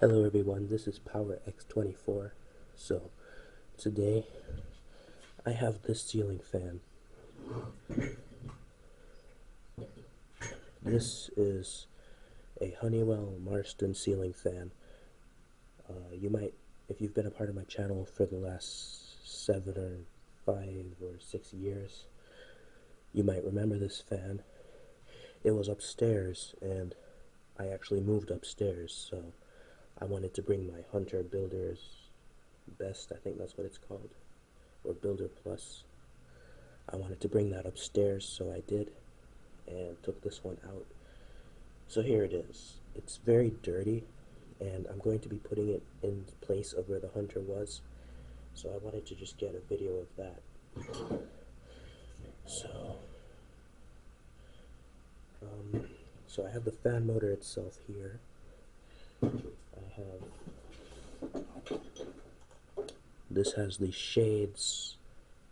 Hello everyone, this is Power X24. So, today I have this ceiling fan. This is a Honeywell Marston ceiling fan. You might, if you've been a part of my channel for the last 5 or 6 years, you might remember this fan. It was upstairs, and I actually moved upstairs, so I wanted to bring my Hunter Builder's Best, I think that's what it's called, or Builder Plus. I wanted to bring that upstairs, so I did, and took this one out. So here it is. It's very dirty, and I'm going to be putting it in place of where the Hunter was, so I wanted to just get a video of that. So, so I have the fan motor itself here. This has the shades,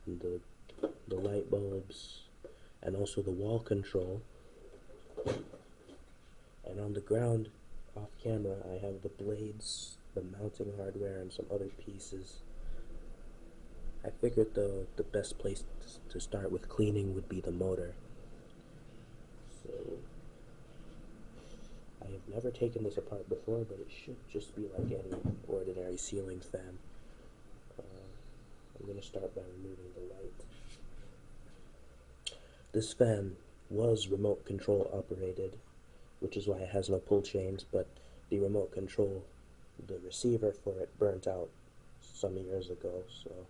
the light bulbs, and also the wall control. And on the ground, off camera, I have the blades, the mounting hardware, and some other pieces. I figured the best place to start with cleaning would be the motor. So, I have never taken this apart before, but it should just be like any ordinary ceiling fan. I'm going to start by removing the light. This fan was remote control operated, which is why it has no pull chains, but the remote control, the receiver for it burnt out some years ago, so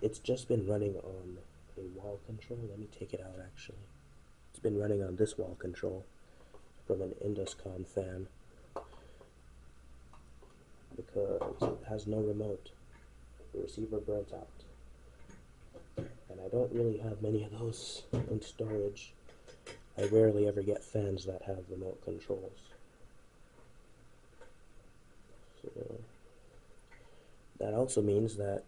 it's just been running on a wall control. Let me take it out actually. It's been running on this wall control from an Induscon fan because it has no remote. The receiver burnt out, and I don't really have many of those in storage. I rarely ever get fans that have remote controls. So that also means that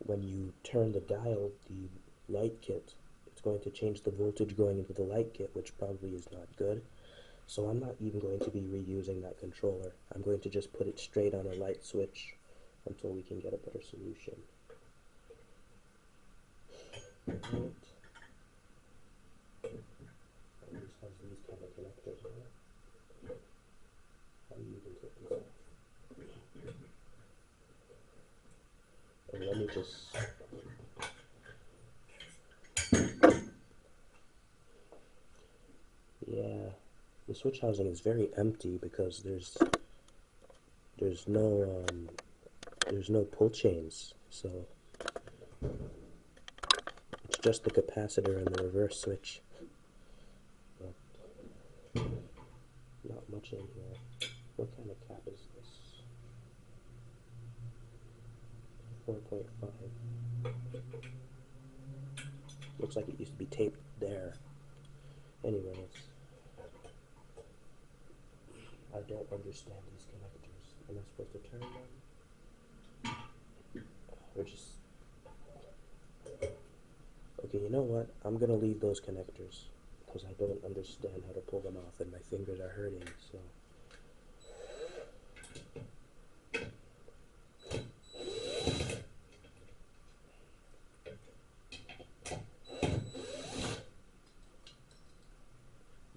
when you turn the dial, the light kit, it's going to change the voltage going into the light kit, which probably is not good. So I'm not even going to be reusing that controller. I'm going to just put it straight on a light switch until we can get a better solution. Right. And this has these kind of connectors on it. How do you even take these off? And let me just... Yeah, the switch housing is very empty because there's no pull chains, so it's just the capacitor and the reverse switch. But not much in here. What kind of cap is this? 4.5. Looks like it used to be taped there. Anyways, I don't understand these connectors. Am I supposed to turn them? Or just... Okay, you know what? I'm gonna leave those connectors because I don't understand how to pull them off and my fingers are hurting, so...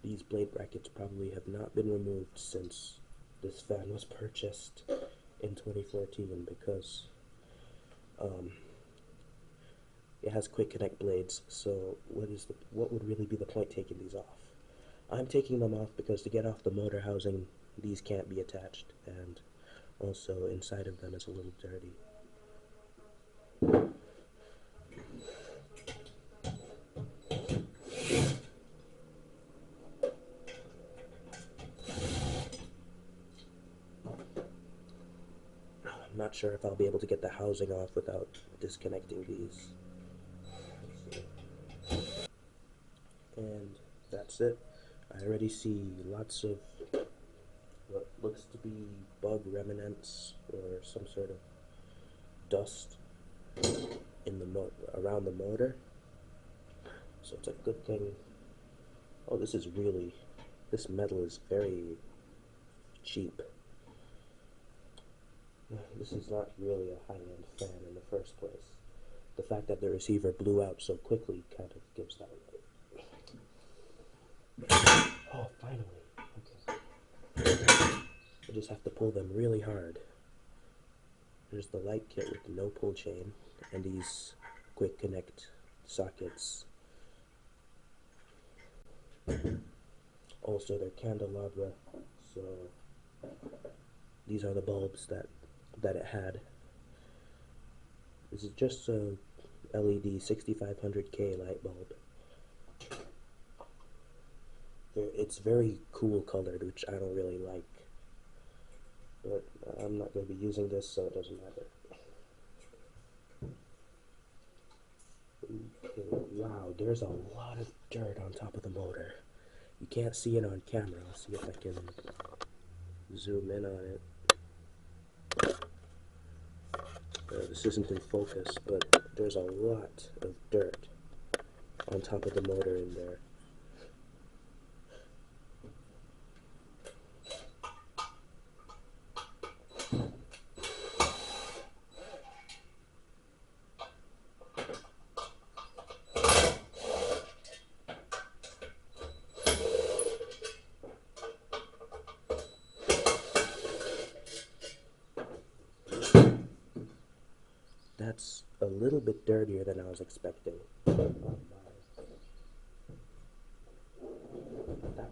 These blade brackets probably have not been removed since this fan was purchased in 2014 because it has quick connect blades, so what would really be the point taking these off? I'm taking them off because to get off the motor housing, these can't be attached, and also inside of them is a little dirty. I'm not sure if I'll be able to get the housing off without disconnecting these. And that's it. I already see lots of what looks to be bug remnants or some sort of dust in the around the motor. So it's a good thing. Oh, this metal is very cheap. this is not really a high-end fan in the first place. The fact that the receiver blew out so quickly kind of gives that away. Oh, finally. Okay. I just have to pull them really hard. There's the light kit with no pull chain, and these quick connect sockets. Also, they're candelabra, so these are the bulbs that it had. This is just a LED 6500K light bulb. It's very cool colored, which I don't really like. But I'm not going to be using this, so it doesn't matter. Okay, wow, there's a lot of dirt on top of the motor. You can't see it on camera. I'll see if I can zoom in on it. This isn't in focus, but there's a lot of dirt on top of the motor in there. That's a little bit dirtier than I was expecting. That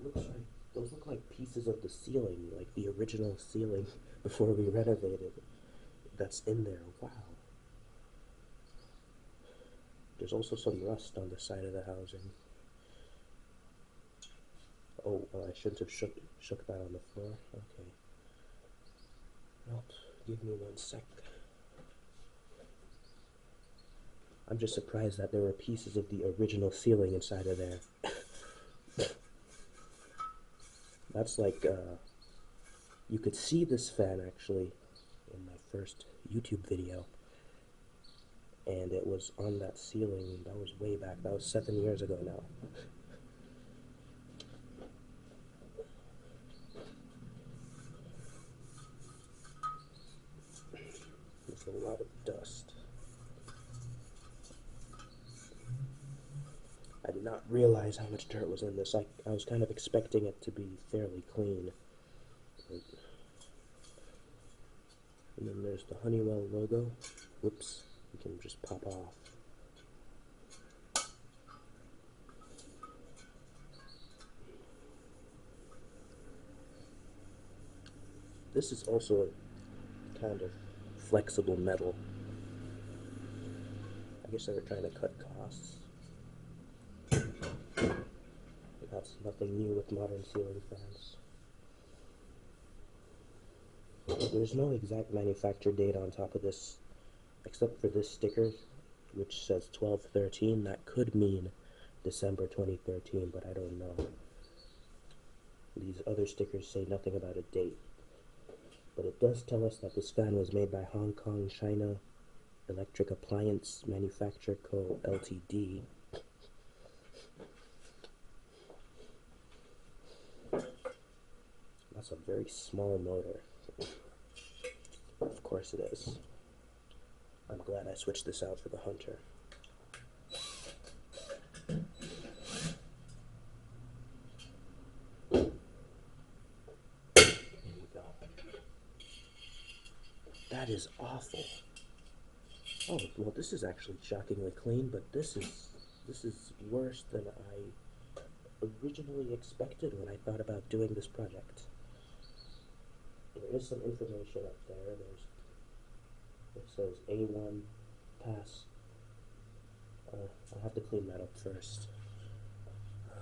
looks like, those look like pieces of the ceiling, like the original ceiling before we renovated. That's in there, wow. There's also some rust on the side of the housing. Oh, I shouldn't have shook that on the floor. Okay. Well, give me 1 sec. I'm just surprised that there were pieces of the original ceiling inside of there. That's like, you could see this fan actually in my first YouTube video. And it was on that ceiling. That was way back. That was 7 years ago now. There's a lot of dust. I did not realize how much dirt was in this. I was kind of expecting it to be fairly clean. And then there's the Honeywell logo. Whoops, you can just pop off. This is also a kind of flexible metal. I guess they were trying to cut costs. That's nothing new with modern ceiling fans. There's no exact manufacture date on top of this, except for this sticker, which says 12/13. That could mean December 2013, but I don't know. These other stickers say nothing about a date. But it does tell us that this fan was made by Hong Kong, China Electric Appliance Manufacture Co. Ltd. That's a very small motor. Of course it is. I'm glad I switched this out for the Hunter. There you go. That is awful. Oh, well, this is actually shockingly clean, but this is worse than I originally expected when I thought about doing this project. There is some information up there. It says A1 pass. I'll have to clean that up first.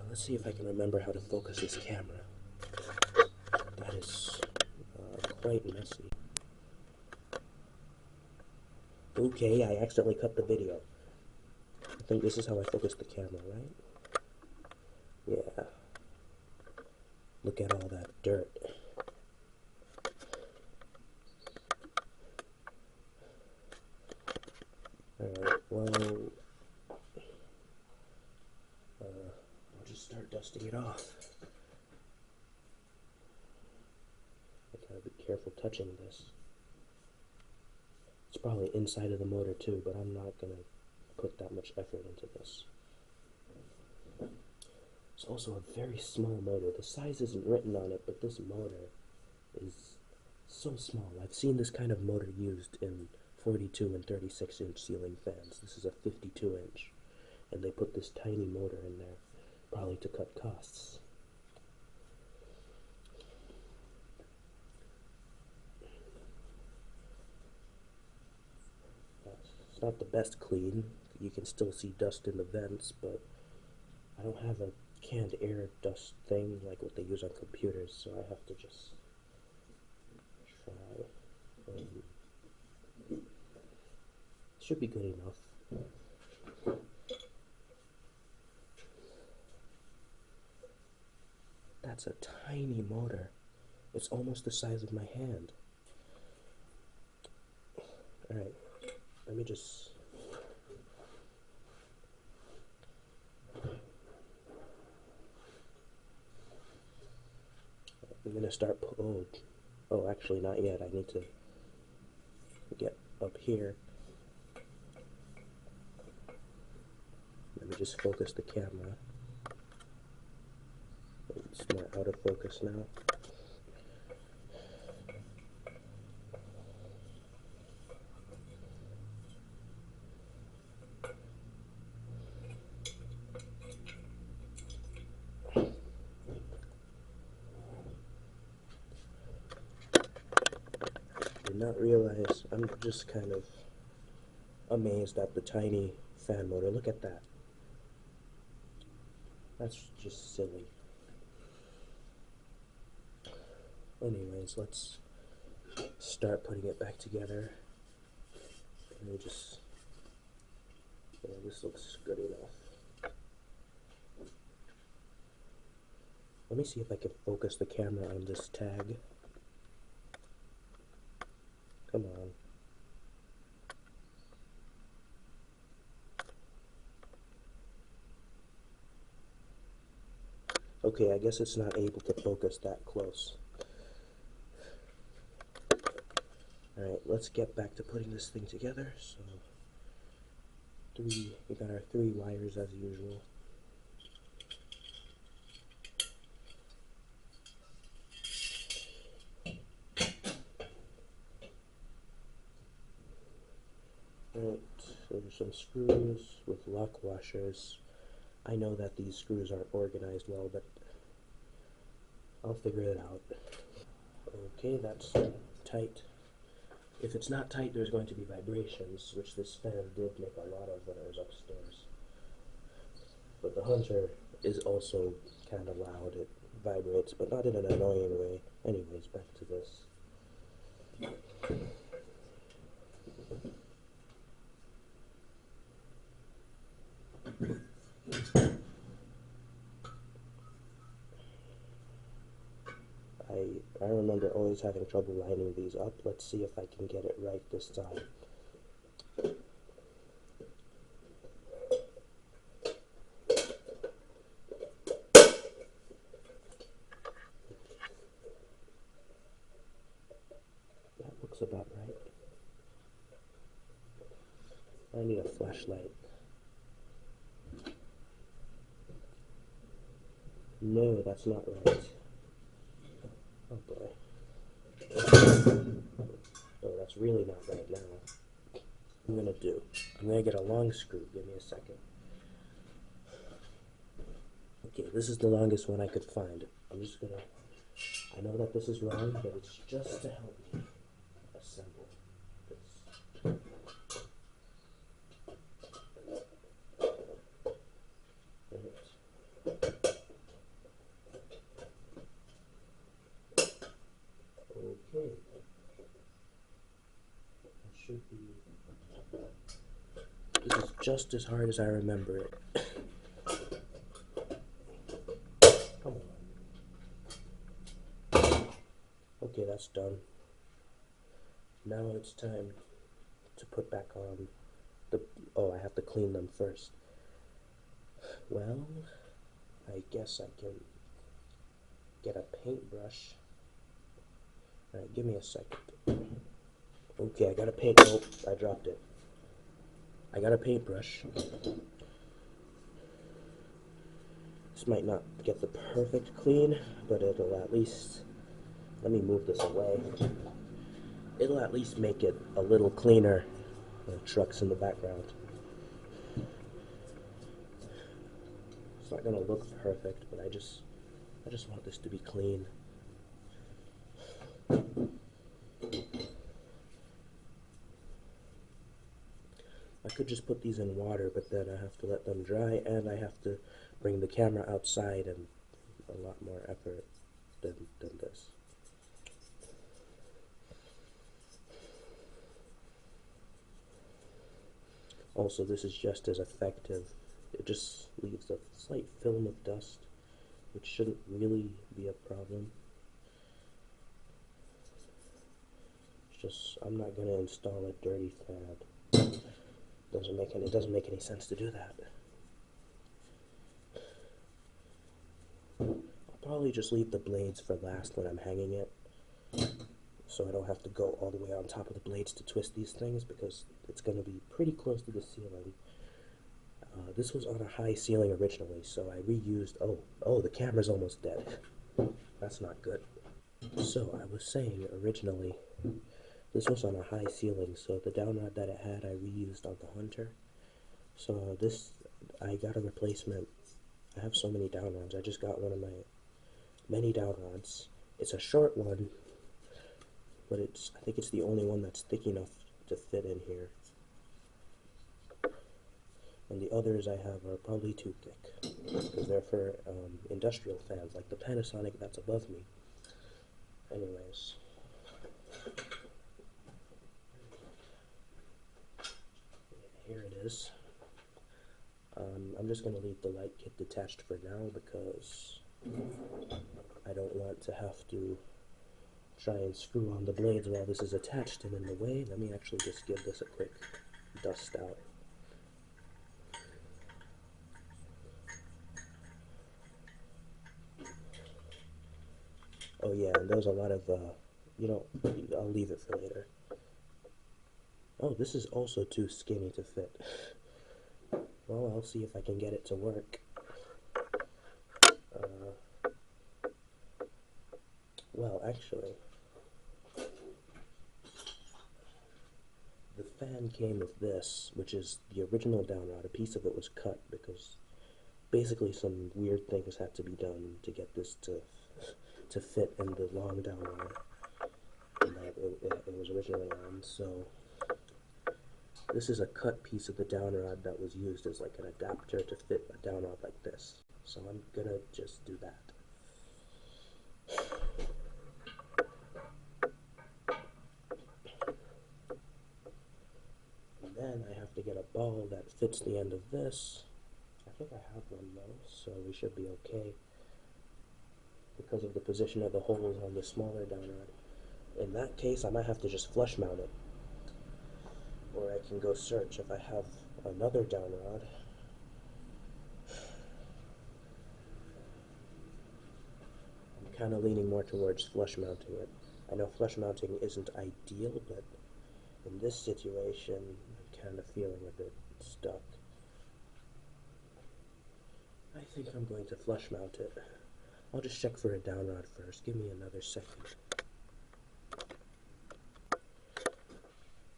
Let's see if I can remember how to focus this camera. That is quite messy. Okay, I accidentally cut the video. I think this is how I focus the camera, right? Yeah. Look at all that dirt. Alright, well, I'll just start dusting it off. I gotta be careful touching this. It's probably inside of the motor too, but I'm not gonna put that much effort into this. It's also a very small motor. The size isn't written on it, but this motor is so small. I've seen this kind of motor used in 42 and 36-inch ceiling fans. This is a 52-inch, and they put this tiny motor in there, probably to cut costs. It's not the best clean. You can still see dust in the vents, but I don't have a canned air dust thing like what they use on computers, so I have to just try. Should be good enough. That's a tiny motor. It's almost the size of my hand. Alright, let me just... I'm gonna start... Oh, actually not yet. I need to get up here. Let me just focus the camera. It's more out of focus now. Did not realize, I'm just kind of amazed at the tiny fan motor. Look at that. That's just silly. Anyways, let's start putting it back together. Let me just... Yeah, this looks good enough. Let me see if I can focus the camera on this tag. Come on. Okay, I guess it's not able to focus that close. Alright, let's get back to putting this thing together. So, we got our 3 wires as usual. Alright, there's some screws with lock washers. I know that these screws aren't organized well, but I'll figure it out. Okay, that's tight. If it's not tight, there's going to be vibrations, which this fan did make a lot of when it was upstairs. But the Hunter is also kind of loud. It vibrates, but not in an annoying way. Anyways, back to this. I remember always having trouble lining these up. Let's see if I can get it right this time. That looks about right. I need a flashlight. No, that's not right. Oh boy. Oh, that's really not right now. I'm gonna get a long screw. Give me a second. Okay, this is the longest one I could find. I know that this is wrong, but it's just to help me assemble this. Okay. That should be... This is just as hard as I remember it. Come on. Okay, that's done. Now it's time to put back on the... Oh, I have to clean them first. Well, I guess I can get a paintbrush. Alright, give me a second. Okay. Okay, I got a paint. Nope, I dropped it. I got a paintbrush. This might not get the perfect clean, but it'll at least, let me move this away. It'll at least make it a little cleaner. The truck's in the background. It's not gonna look perfect, but I just want this to be clean. I could just put these in water, but then I have to let them dry, and I have to bring the camera outside, and a lot more effort than this. Also, this is just as effective. It just leaves a slight film of dust, which shouldn't really be a problem. It's just, I'm not going to install a dirty fan. It doesn't make any sense to do that. I'll probably just leave the blades for last when I'm hanging it, so I don't have to go all the way on top of the blades to twist these things, because it's going to be pretty close to the ceiling. This was on a high ceiling originally, so I reused... Oh, the camera's almost dead. That's not good. So, I was saying, originally, this was on a high ceiling, so the downrod that it had, I reused on the Hunter. So I got a replacement. I have so many downrods. I just got one of my many downrods. It's a short one, but I think it's the only one that's thick enough to fit in here. And the others I have are probably too thick, because they're for industrial fans, like the Panasonic that's above me. Anyways. Here it is. I'm just going to leave the light kit detached for now, because I don't want to have to try and screw on the blades while this is attached and in the way. Let me actually just give this a quick dust out. Oh yeah, and there's a lot of, I'll leave it for later. Oh, this is also too skinny to fit. Well, I'll see if I can get it to work. Well, actually, the fan came with this, which is the original downrod. A piece of it was cut because basically some weird things had to be done to get this to fit in the long downrod that it was originally on. So this is a cut piece of the downrod that was used as like an adapter to fit a downrod like this. So I'm gonna just do that. And then I have to get a ball that fits the end of this. I think I have one though, so we should be okay because of the position of the holes on the smaller downrod. In that case, I might have to just flush mount it. Or I can go search if I have another downrod. I'm kind of leaning more towards flush mounting it. I know flush mounting isn't ideal, but in this situation, I'm kind of feeling a bit stuck. I think I'm going to flush mount it. I'll just check for a downrod first. Give me another second.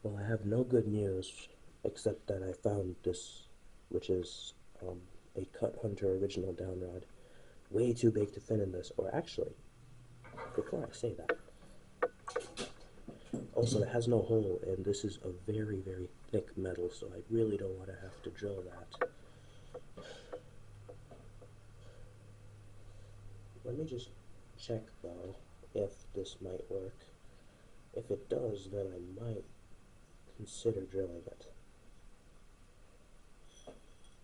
Well, I have no good news, except that I found this, which is a Cut Hunter original downrod. Way too big to fit in this. Or actually, before I say that, also it has no hole, and this is a very, very thick metal, so I really don't want to have to drill that. Let me just check, though, if this might work. If it does, then I might consider drilling it.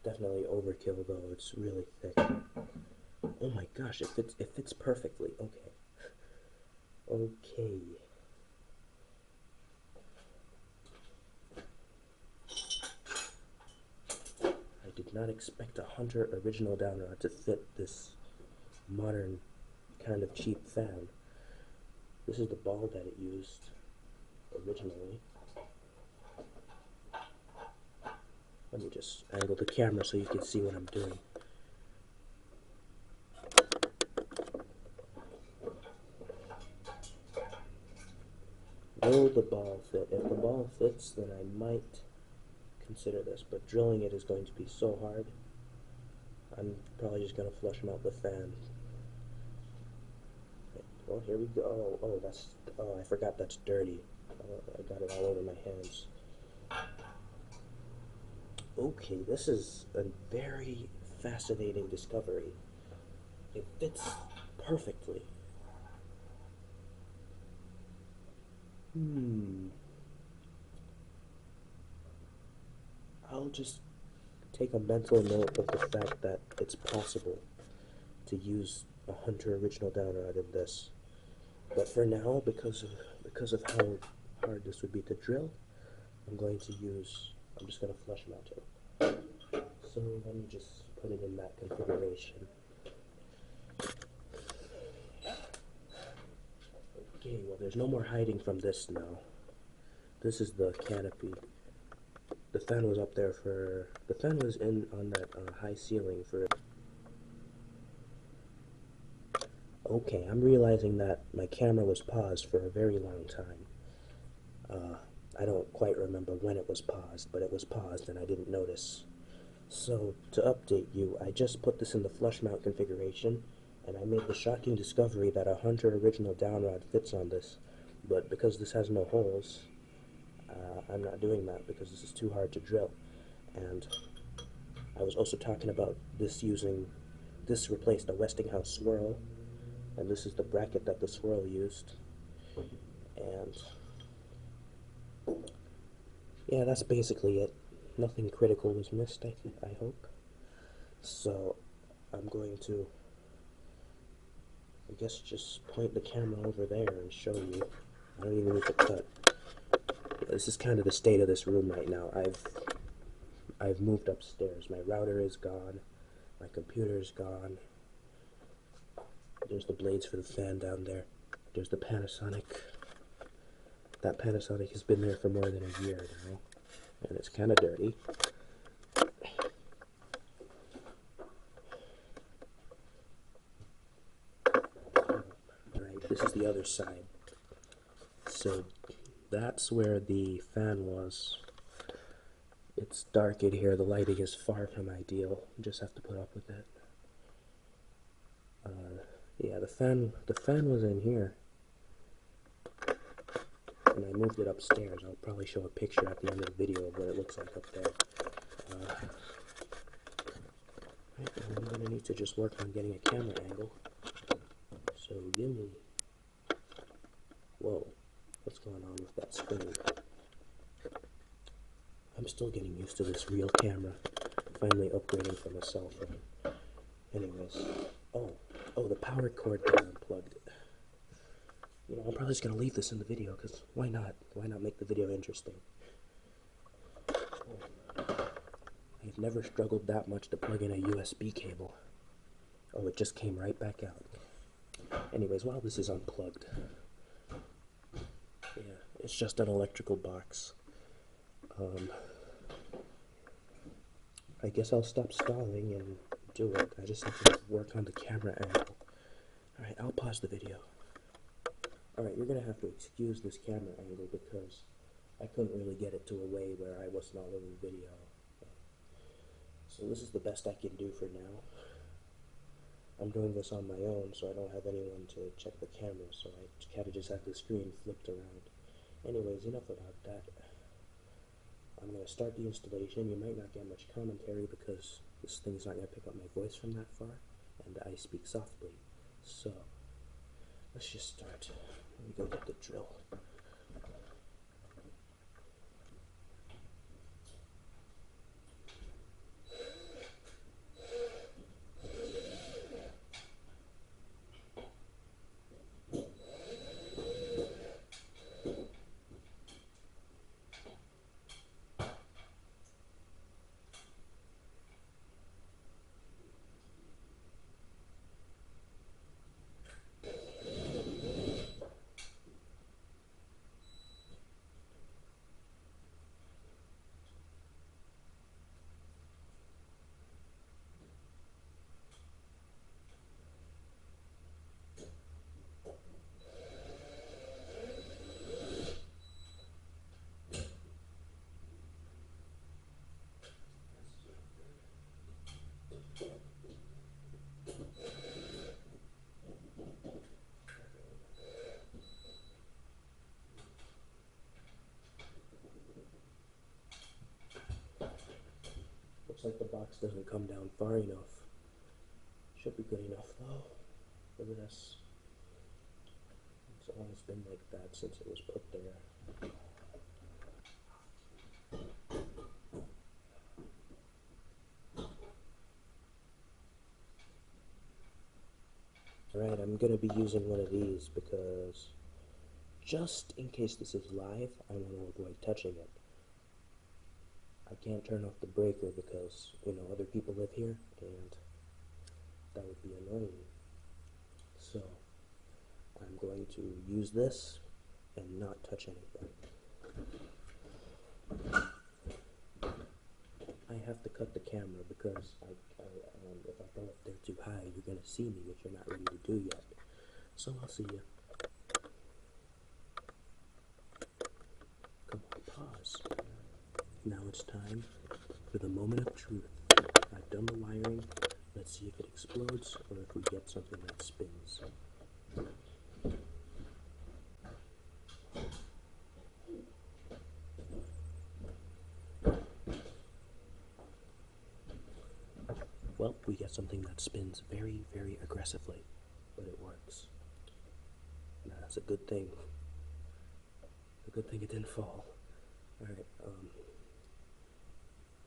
Definitely overkill, though. It's really thick. Oh my gosh, it fits perfectly. Okay. Okay. I did not expect a Hunter original downrod to fit this modern kind of cheap fan. This is the ball that it used originally. Let me just angle the camera so you can see what I'm doing. Will the ball fit? If the ball fits, then I might consider this, but drilling it is going to be so hard. I'm probably just going to flush them out the fan. Well, here we go. Oh, I forgot that's dirty. I got it all over my hands. Okay, this is a very fascinating discovery. It fits perfectly. I'll just take a mental note of the fact that it's possible to use a Hunter original downrod in this. But for now, because of how hard this would be to drill, I'm just going to flush them out too. So let me just put it in that configuration. Okay, well there's no more hiding from this now. This is the canopy. The fan was up there the fan was in on that high ceiling for... Okay, I'm realizing that my camera was paused for a very long time. I don't quite remember when it was paused, but it was paused and I didn't notice. So, to update you, I just put this in the flush mount configuration, and I made the shocking discovery that a Hunter original downrod fits on this. But because this has no holes, I'm not doing that because this is too hard to drill. And I was also talking about this replaced a Westinghouse swirl, and this is the bracket that the swirl used. And yeah, that's basically it. Nothing critical was missed, I hope. So I'm going to, I guess, just point the camera over there and show you. I don't even need to cut. This is kind of the state of this room right now. I've moved upstairs. My router is gone. My computer is gone. There's the blades for the fan down there. There's the Panasonic. That Panasonic has been there for more than a year now, and it's kind of dirty. Alright, this is the other side. So that's where the fan was. It's dark in here. The lighting is far from ideal. You just have to put up with it. Yeah, the fan was in here, and I moved it upstairs. I'll probably show a picture at the end of the video of what it looks like up there. Right, I'm gonna need to just work on getting a camera angle. So give me... Whoa, what's going on with that spinning? I'm still getting used to this real camera. Finally upgrading from a cell phone. Anyways, oh, the power cord got unplugged. You know, I'm probably just gonna leave this in the video, because why not? Why not make the video interesting? I've never struggled that much to plug in a USB cable. Oh, it just came right back out. Anyways, while this is unplugged, yeah, it's just an electrical box. I guess I'll stop stalling and do it. I just have to work on the camera angle. Alright, I'll pause the video. Alright, you're gonna have to excuse this camera angle because I couldn't really get it to a way where I wasn't all over the video. So this is the best I can do for now. I'm doing this on my own, so I don't have anyone to check the camera, so I kind of just have the screen flipped around. Anyways, enough about that. I'm going to start the installation. You might not get much commentary because this thing's not going to pick up my voice from that far, and I speak softly. So, let's just start. Let me go get the drill. like the box doesn't come down far enough. Should be good enough though for this. It's always been like that since it was put there. Alright, I'm gonna be using one of these because just in case this is live, I want to avoid touching it. I can't turn off the breaker because, you know, other people live here and that would be annoying. So I'm going to use this and not touch anything. I have to cut the camera because if I go up there too high, you're going to see me, which you're not ready to do yet. So I'll see you. Come on, pause. Now it's time for the moment of truth. I've done the wiring. Let's see if it explodes or if we get something that spins. Well, we get something that spins very, very aggressively, but it works. And that's a good thing. A good thing it didn't fall. Alright,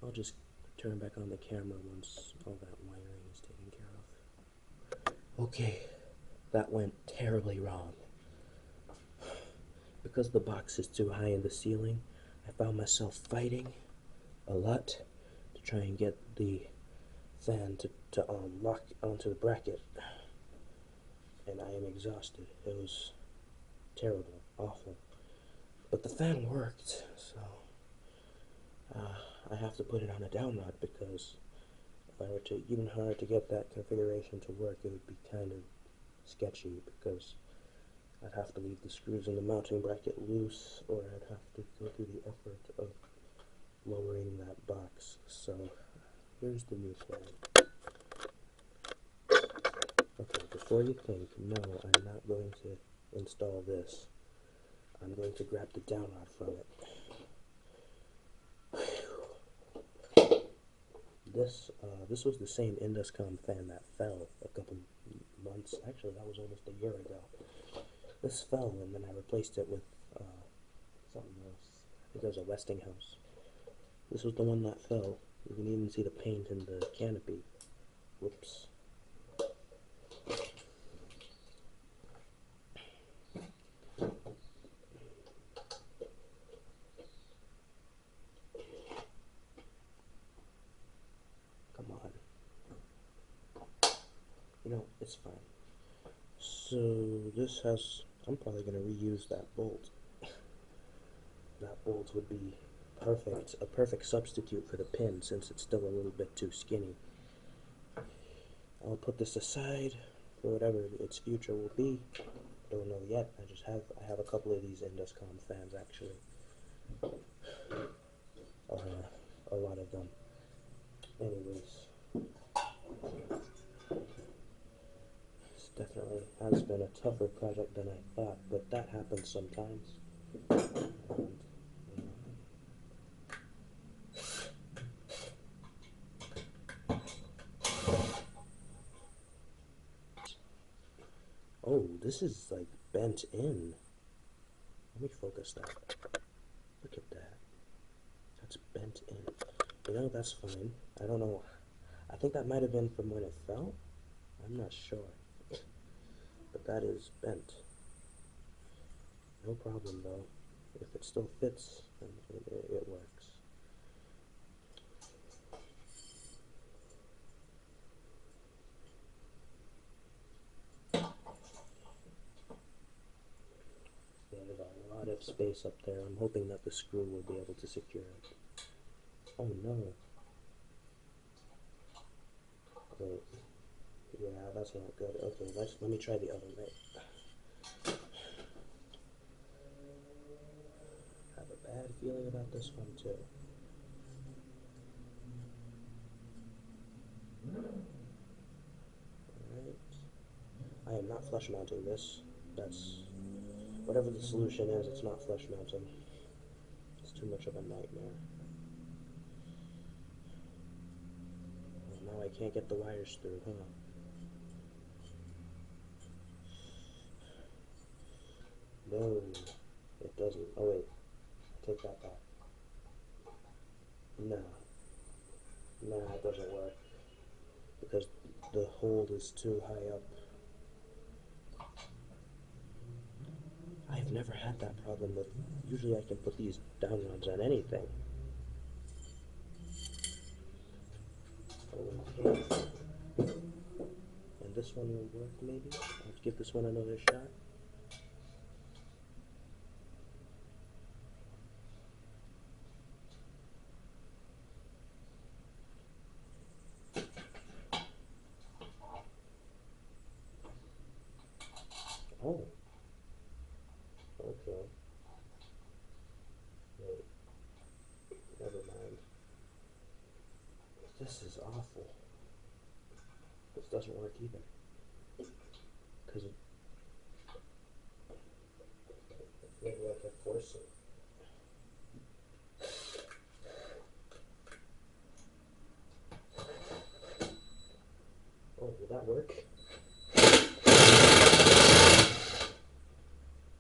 I'll just turn back on the camera once all that wiring is taken care of. Okay, that went terribly wrong. Because the box is too high in the ceiling, I found myself fighting a lot to try and get the fan to lock onto the bracket. And I am exhausted. It was terrible, awful. But the fan worked, so I have to put it on a downrod because if I were to even hard to get that configuration to work, it would be kind of sketchy because I'd have to leave the screws in the mounting bracket loose, or I'd have to go through the effort of lowering that box. So here's the new plan. Okay, before you think, no, I'm not going to install this. I'm going to grab the downrod from it. This was the same Induscom fan that fell a couple months. Actually, that was almost a year ago. This fell, and then I replaced it with something else. I think it was a Westinghouse. This was the one that fell. You can even see the paint in the canopy. Whoops. Come on. You know, it's fine. So this has, I'm probably going to reuse that bolt. That bolt would be perfect, a perfect substitute for the pin since it's still a little bit too skinny. I'll put this aside for whatever its future will be. Don't know yet. I have a couple of these Induscom fans actually. A lot of them. Anyways, this definitely has been a tougher project than I thought, but that happens sometimes. And, oh, this is like bent in. Let me focus that. Look at that. That's bent in. You know, that's fine. I don't know. I think that might have been from when it fell. I'm not sure. But that is bent. No problem though. If it still fits, then it works. There's a lot of space up there. I'm hoping that the screw will be able to secure it. Oh no. Wait. Yeah, that's not good. Okay, let me try the other way. I have a bad feeling about this one too. Alright. I am not flush mounting this. That's whatever the solution is, it's not flush mounting. It's too much of a nightmare. Now I can't get the wires through, huh? No, it doesn't. Oh wait, take that back. No, it doesn't work because the hold is too high up. I've never had that problem with. Usually I can put these downrods on anything. Okay. And this one will work maybe? I'll give this one another shot. Oh. Okay. Wait. Never mind. This is awful. This doesn't work either. Because maybe I can force it. Oh, did that work?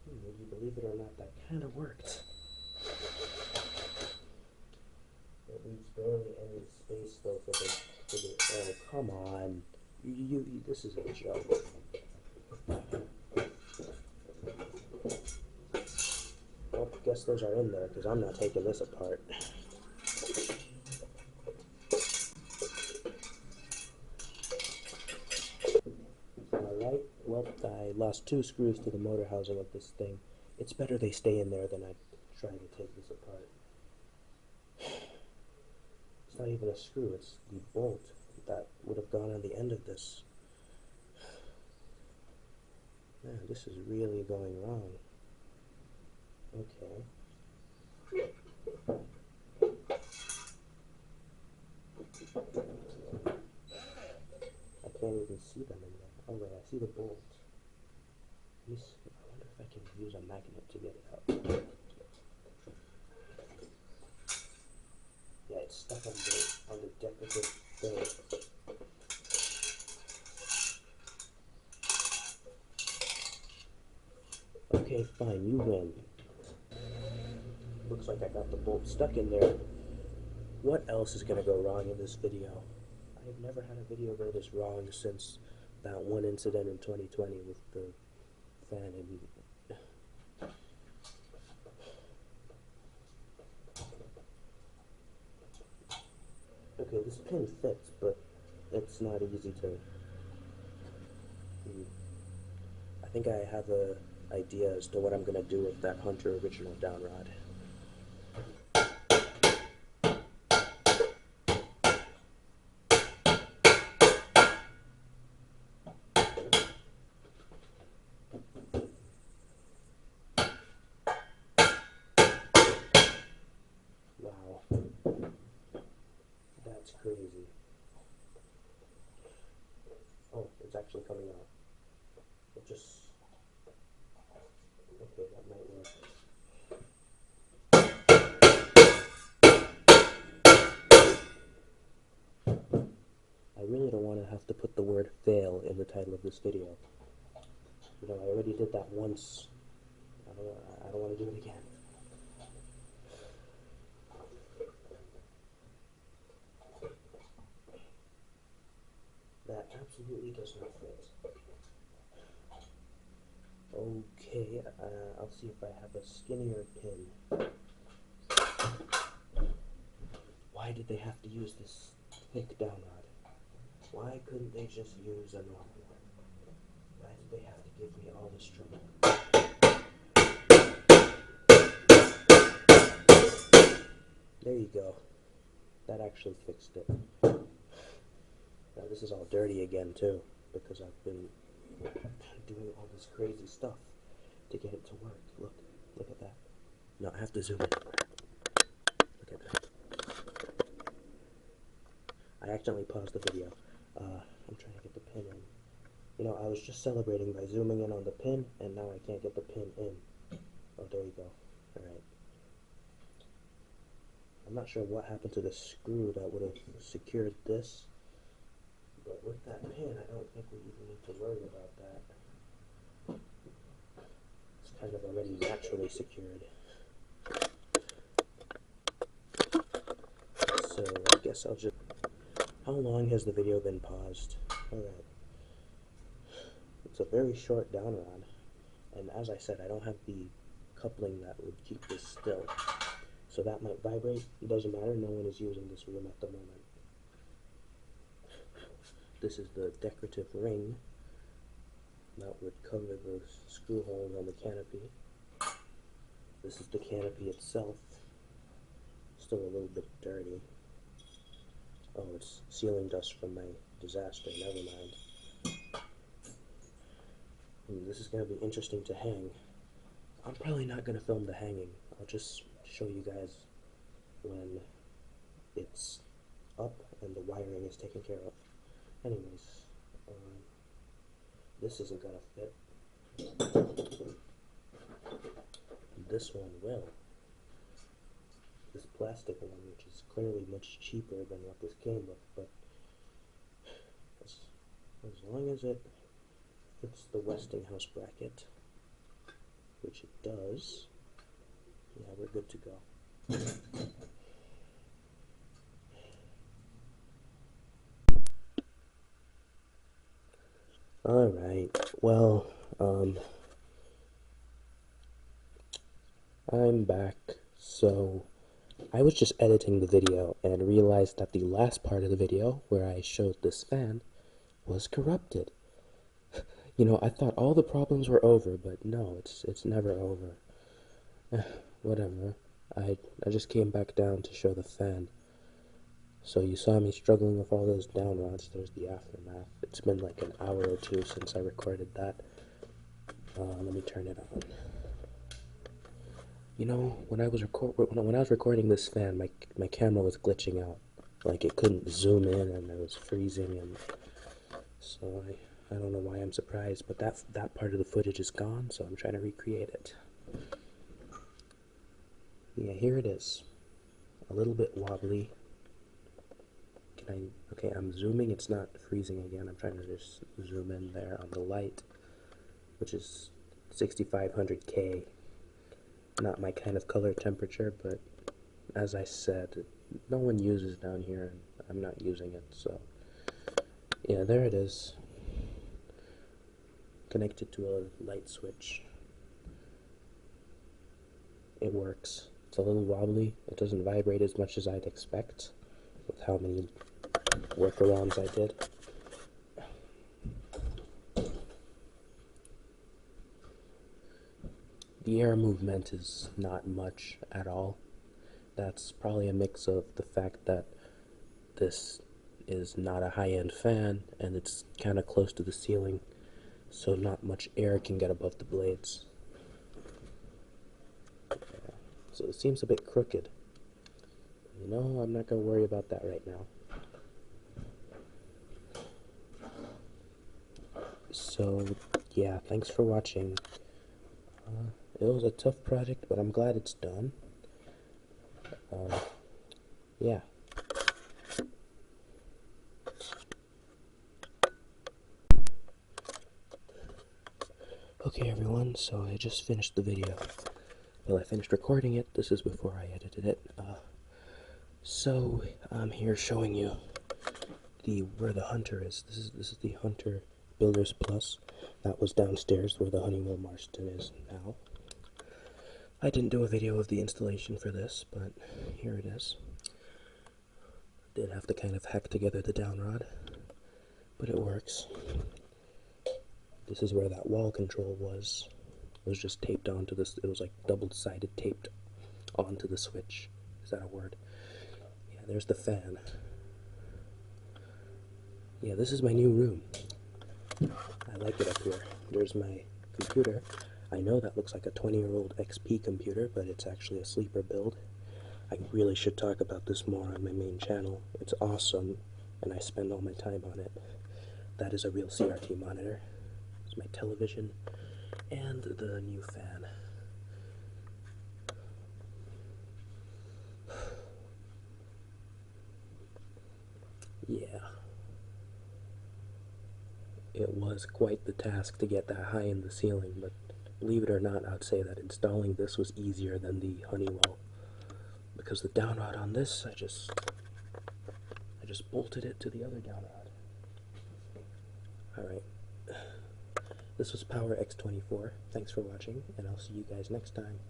Would you believe it or not, that kind of worked. It leaves barely any space though for the oh, come on. This is a joke. Well, I guess those are in there because I'm not taking this apart. Alright, well, I lost 2 screws to the motor housing of this thing. It's better they stay in there than I try to take this apart. It's not even a screw, it's the bolt that would have gone on the end of this. Man, this is really going wrong. Okay. I can't even see them in there. Oh wait, I see the bolt. I wonder if I can use a magnet to get it out. Yeah, it's stuck on the decorative thing. Okay, fine, you win. Looks like I got the bolt stuck in there. What else is going to go wrong in this video? I've never had a video go this wrong since that one incident in 2020 with the fan and... Okay, this pin fits, but it's not easy to... I think I have an idea as to what I'm going to do with that Hunter original downrod. Wow. That's crazy. Oh, it's actually coming out. It just... Okay, that might work. I really don't want to have to put the word fail in the title of this video. You know, I already did that once. I don't want to do it again. That absolutely does not fit. Okay, I'll see if I have a skinnier pin. Why did they have to use this thick downrod? Why couldn't they just use a normal one? Why did they have to give me all this trouble? There you go. That actually fixed it. Now this is all dirty again too, because I've been doing all this crazy stuff to get it to work. Look at that. No, I have to zoom in. Look at that. I accidentally paused the video. I'm trying to get the pin in. You know, I was just celebrating by zooming in on the pin, and now I can't get the pin in. Oh, there you go. Alright. I'm not sure what happened to the screw that would have secured this, But with that pin, I don't think we even need to worry about that. It's kind of already naturally secured. So I guess I'll just... How long has the video been paused? Alright. It's a very short downrod. And as I said, I don't have the coupling that would keep this still. So that might vibrate. It doesn't matter. No one is using this room at the moment. This is the decorative ring that would cover the screw holes on the canopy. This is the canopy itself. Still a little bit dirty. Oh, it's ceiling dust from my disaster. Never mind. This is going to be interesting to hang. I'm probably not going to film the hanging. I'll just show you guys when it's up and the wiring is taken care of. Anyways, this isn't going to fit. This one will. This plastic one, which is clearly much cheaper than what this came with, but as long as it fits the Westinghouse bracket, which it does, yeah, we're good to go. Alright, well, I'm back. So I was just editing the video and realized that the last part of the video, where I showed this fan, was corrupted. You know, I thought all the problems were over, but no, it's never over. Whatever. I just came back down to show the fan. So you saw me struggling with all those down rods. There's the aftermath. It's been like an hour or two since I recorded that. Let me turn it on. You know, when I was recording this fan, my camera was glitching out. Like it couldn't zoom in, and it was freezing, and so I don't know why I'm surprised, but that part of the footage is gone, so I'm trying to recreate it. Yeah, here it is. A little bit wobbly. Okay, I'm zooming, it's not freezing again. I'm trying to just zoom in there on the light, which is 6500K. Not my kind of color temperature, but as I said, no one uses down here, and I'm not using it, so yeah, there it is. Connected to a light switch. It works. It's a little wobbly. It doesn't vibrate as much as I'd expect with how many workarounds I did. The air movement is not much at all. That's probably a mix of the fact that this is not a high-end fan and it's kind of close to the ceiling, so not much air can get above the blades. So it seems a bit crooked. You know, I'm not going to worry about that right now. So, yeah, thanks for watching. It was a tough project, but I'm glad it's done. Yeah. Okay, everyone, so I just finished the video. Well, I finished recording it. This is before I edited it. So I'm here showing you where the Hunter is. This is the Hunter Builders Plus. That was downstairs where the Honeywell Marston is now. I didn't do a video of the installation for this, but here it is. Did have to kind of hack together the downrod, but it works. This is where that wall control was. It was just taped onto this. It was like double-sided taped onto the switch. Is that a word? Yeah, there's the fan. Yeah, this is my new room. I like it up here. There's my computer. I know that looks like a 20-year-old XP computer, but it's actually a sleeper build. I really should talk about this more on my main channel. It's awesome, and I spend all my time on it. That is a real CRT monitor. It's my television, and the new fan. Yeah. it was quite the task to get that high in the ceiling, but believe it or not, I'd say that installing this was easier than the Honeywell, because the downrod on this, I just bolted it to the other downrod. Alright, this was Power X24. Thanks for watching, and I'll see you guys next time.